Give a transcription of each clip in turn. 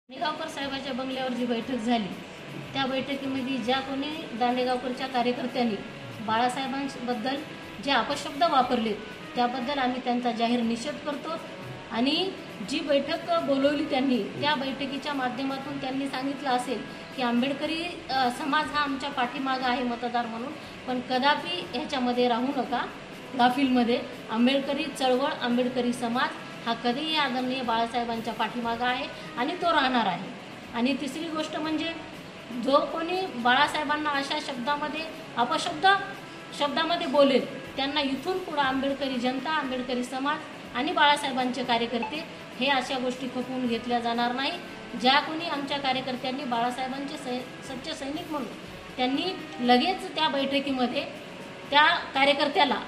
दांडेगावकर साहेबांच्या बंगल्यावर जी बैठक झाली त्या बैठकीमध्ये ज्या कोणी दांडेगावकरच्या कार्यकर्त्यांनी बाळासाहेबांबद्दल जे अपशब्द वापरले त्याबद्दल आम्ही त्यांचा जाहीर निषेध करतो। आणि जी बैठक बोलवली त्यांनी त्या बैठकीच्या माध्यमातून त्यांनी सांगितलं असेल की आंबेडकरी समाज हा आमच्या पाठीमागे आहे मतदार म्हणून, पण कदापि ह्याच्यामध्ये राहू नका गाफीलमध्ये। आंबेडकरी चळवळ आंबेडकरी समाज हा कधीही आदरणीय बाळासाहेबांच्या पाठीमागे आहे आणि तो राहणार आहे। आणि तिसरी गोष्ट म्हणजे जो कोणी बाळासाहेबांना अशा शब्दामध्ये बोलेल त्यांना इथून पुढे आंबेडकरी जनता, आंबेडकरी समाज आणि बाळासाहेबांचे कार्यकर्ते हे अशा गोष्टी खपवून घेतल्या जाणार नाही। ज्या कोणी आमच्या कार्यकर्त्यांनी बाळासाहेबांचे सच्चे सैनिक म्हणून त्यांनी लगेच त्या बैठकीमध्ये त्या कार्यकर्त्याला,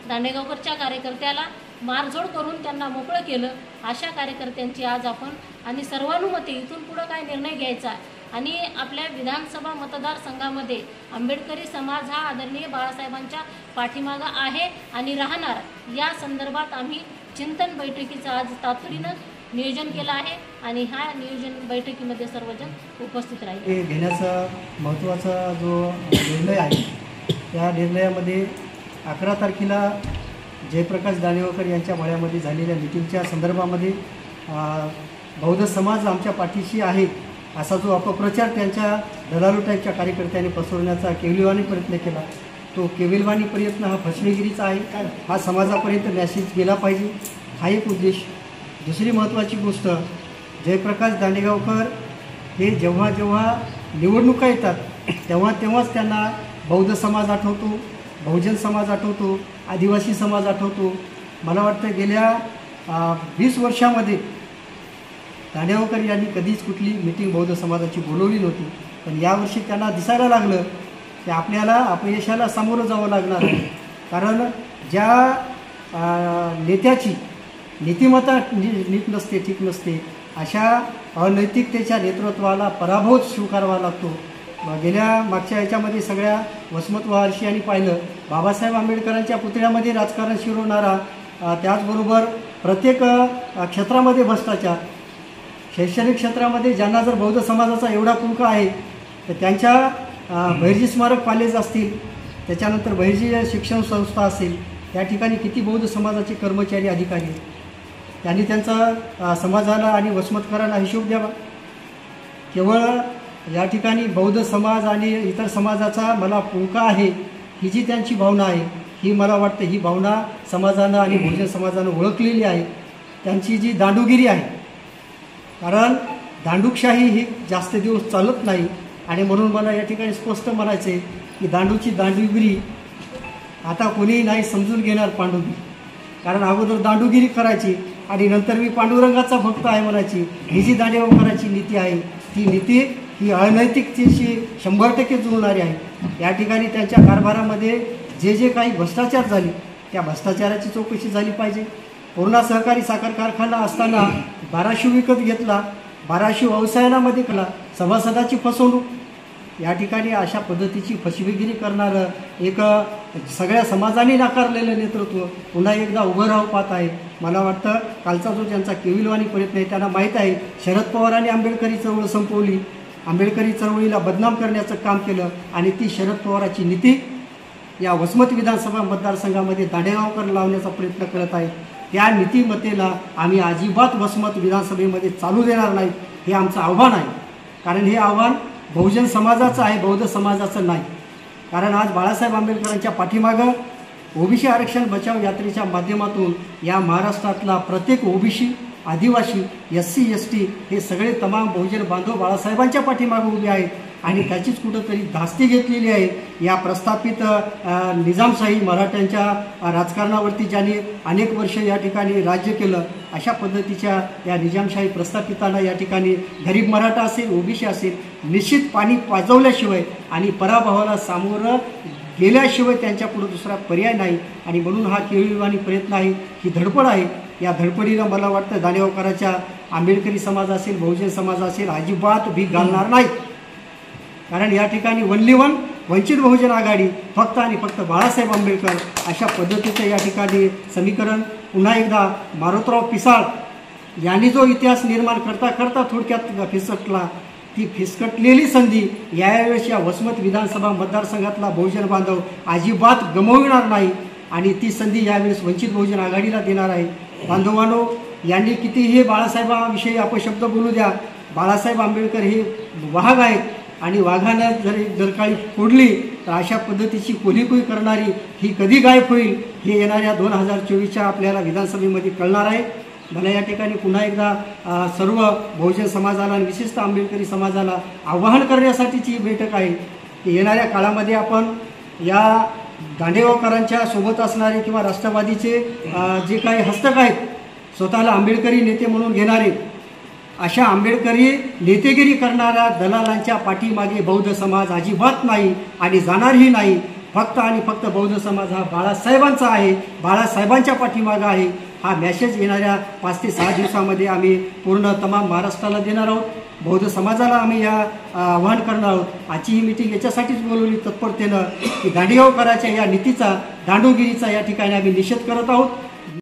दांडेगावकरच्या कार्यकर्त्याला मारझोड करून त्यांना मोकळं केलं, अशा कार्यकर्त्यांची आज आपण आणि सर्वानुमते इथून पुढे काय निर्णय घ्यायचा आणि आपल्या विधानसभा मतदारसंघामध्ये आंबेडकरी समाज हा आदरणीय बाळासाहेबांच्या पाठीमागे आहे आणि राहणार, या संदर्भात आम्ही चिंतन बैठकीचं आज तातडीनं नियोजन केलं आहे आणि ह्या नियोजन बैठकीमध्ये सर्वजण उपस्थित राहिले। घेण्याचा महत्त्वाचा जो निर्णय आहे त्या निर्णयामध्ये 11 तारखेला जयप्रकाश दांडेगावकर यांच्या मळ्यामध्ये झालेल्या मिटिंगच्या संदर्भामध्ये बौद्ध समाज आमच्या पाठीशी आहे असा जो अपप्रचार त्यांच्या दलालू टाईपच्या कार्यकर्त्यांनी पसरवण्याचा केविलवाणी प्रयत्न केला, तो केविलवाणी प्रयत्न हा फसवेगिरीचा आहे। हा समाजापर्यंत मॅसेज गेला पाहिजे, हा एक उद्देश। दुसरी महत्त्वाची गोष्ट, जयप्रकाश दांडेगावकर हे जेव्हा जेव्हा निवडणुका येतात तेव्हाच त्यांना बौद्ध समाज आठवतो, बहुजन समाज आठवतो, आदिवासी समाज आठवतो। मला वाटतं गेल्या 20 वर्षामध्ये दांडेगावकर यांनी कधीच कुठली मीटिंग बौद्ध समाजाची बोलवली नव्हती, पण यावर्षी त्यांना दिसायला लागलं की आपल्याला अपयशाला सामोरं जावं लागणार आहे। कारण ज्या नेत्याची नीतिमत्ता नीट नसते, ठीक नसते, अशा अनैतिकतेच्या नेतृत्वाला पराभव स्वीकारावा लागतो। मागच्या याच्यामध्ये सगळ्या वसमत वारशियांनी पाहिलं, बाबासाहेब आंबेडकरांच्या पुतळ्यामध्ये राजकारण शिरवणारा, त्याचबरोबर प्रत्येक क्षेत्रामध्ये भ्रष्टाचार, शैक्षणिक क्षेत्रामध्ये ज्यांना जर बौद्ध समाजाचा एवढा कुंक आहे तर त्यांच्या बहिर्जी स्मारक कॉलेज असतील, त्याच्यानंतर बहिर्जी शिक्षण संस्था असेल, त्या ठिकाणी किती बौद्ध समाजाचे कर्मचारी अधिकारी, त्यांनी त्यांचा समाजाला आणि वसमतकरांना हिशोब द्यावा। केवळ या ठिकाणी बौद्ध समाज आणि इतर समाजाचा मला पुंका आहे ही जी त्यांची भावना आहे, ही मला वाटतं ही भावना समाजानं आणि बहुजन समाजानं ओळखलेली आहे। त्यांची जी दांडूगिरी आहे, कारण दांडूकशाही ही जास्त दिवस चालत नाही आणि म्हणून मला या ठिकाणी स्पष्ट म्हणायचं आहे की दांडूगिरी आता कोणीही नाही समजून घेणार पांडुगिरी। कारण अगोदर दांडूगिरी करायची आणि नंतर मी पांडुरंगाचा भक्त आहे म्हणायची, ही जी दांडेगावकरांची नीती आहे ती नीती ही अनैतिकतेशी 100% जुळणारी आहे। या ठिकाणी त्यांच्या कारभारामध्ये जे काही भ्रष्टाचार झाली त्या भ्रष्टाचाराची चौकशी झाली पाहिजे। पूर्णा सहकारी साखर कारखाना असताना 1200 विकत घेतला, 1200 व्यवसायामध्ये केला, सभासदाची फसवणूक, या ठिकाणी अशा पद्धतीची फसवेगिरी करणारं एक सगळ्या समाजाने नाकारलेलं नेतृत्व पुन्हा एकदा उभं राहू पाहत आहे। मला वाटतं कालचा जो त्यांचा केविलवाणी प्रयत्न आहे, त्यांना माहीत आहे शरद पवारांनी आंबेडकरी चळवळ संपवली, आंबेडकरी चळवळीला बदनाम करण्याचं काम केलं आणि ती शरद पवारांची नीती या वसमत विधानसभा मतदारसंघामध्ये दांडेगावकर लावण्याचा प्रयत्न करत आहे। त्या नीतिमत्तेला आम्ही अजिबात वसमत विधानसभेमध्ये चालू देणार नाही, हे आमचं आव्हान आहे। कारण हे आव्हान बहुजन समाजाचं आहे, बौद्ध समाजाचं नाही। कारण आज बाळासाहेब आंबेडकरांच्या पाठीमागं ओबीसी आरक्षण बचाव यात्रेच्या माध्यमातून या महाराष्ट्रातला प्रत्येक ओबीसी, आदिवासी, SC ST हे सगळे तमाम बहुजन बांधव बाळासाहेबांच्या पाठीमागे उभे आहेत आणि त्याचीच कुठंतरी धास्ती घेतलेली आहे। या प्रस्थापित निजामशाही मराठ्यांच्या राजकारणावरती ज्यांनी अनेक वर्ष या ठिकाणी राज्य केलं, अशा पद्धतीच्या या निजामशाही प्रस्थापितांना या ठिकाणी गरीब मराठा असेल, ओबीसी असेल, निश्चित पाणी पाजवल्याशिवाय आणि पराभवाला सामोरं गेल्याशिवाय त्यांच्यापुढे दुसरा पर्याय नाही। आणि म्हणून हा केविलवाणी प्रयत्न आहे, ही धडपड आहे। या धडपडीला मला वाटतं दांडेगावकरांच्या आंबेडकरी समाज असेल, बहुजन समाज असेल, अजिबात भीक घालणार नाही। कारण या ठिकाणी ओनली वन वंचित बहुजन आघाडी, फक्त आणि फक्त बाळासाहेब आंबेडकर, अशा पद्धतीचं या ठिकाणी समीकरण पुन्हा एकदा मारुतराव पिसाळ यांनी जो इतिहास निर्माण करता करता थोडक्यात फिसकटला, ती फिसकटलेली संधी यावेळेस या वसमत विधानसभा मतदारसंघातला बहुजन बांधव अजिबात गमाविणार नाही आणि ती संधी यावेळेस वंचित बहुजन आघाडीला देणार आहे. बांधवांनो, यांनी कितीही बाळासाहेबांविषयी अपशब्द बोलू द्या, बाळासाहेब आंबेडकर हे वाघ आहेत आणि वाघानं जर काही फोडली तर अशा पद्धतीची कोलीकुई करणारी ही कधी गायब होईल हे येणाऱ्या 2024च्या आपल्याला विधानसभेमध्ये कळणार आहे. मला या ठिकाणी पुन्हा एकदा सर्व बहुजन समाजाला आणि विशेषतः आंबेडकरी समाजाला आवाहन करण्यासाठीची बैठक आहे की येणाऱ्या काळामध्ये आपण या दांडेगावकरांच्या सोबत असणारे किंवा राष्ट्रवादीचे जे काही हस्तक आहेत, स्वतःला आंबेडकरी नेते म्हणून घेणारे, अशा आंबेडकरी नेतेगिरी करणाऱ्या दलालांच्या पाठीमागे बौद्ध समाज अजिबात नाही आणि जाणारही नाही. फक्त आणि फक्त बौद्ध समाज हा बाळासाहेबांचा आहे, बाळासाहेबांच्या पाठीमागं आहे. हा मॅसेज येणाऱ्या 5 ते 6 दिवसामध्ये आम्ही पूर्ण तमाम महाराष्ट्राला देणार आहोत. बौद्ध समाजाला आम्ही या आवाहन करणार आहोत. आजची ही मीटिंग याच्यासाठीच बोलवली तत्परतेनं की दांडेगावकरांच्या या नीतीचा, दांडोगिरीचा या ठिकाणी आम्ही निषेध करत आहोत.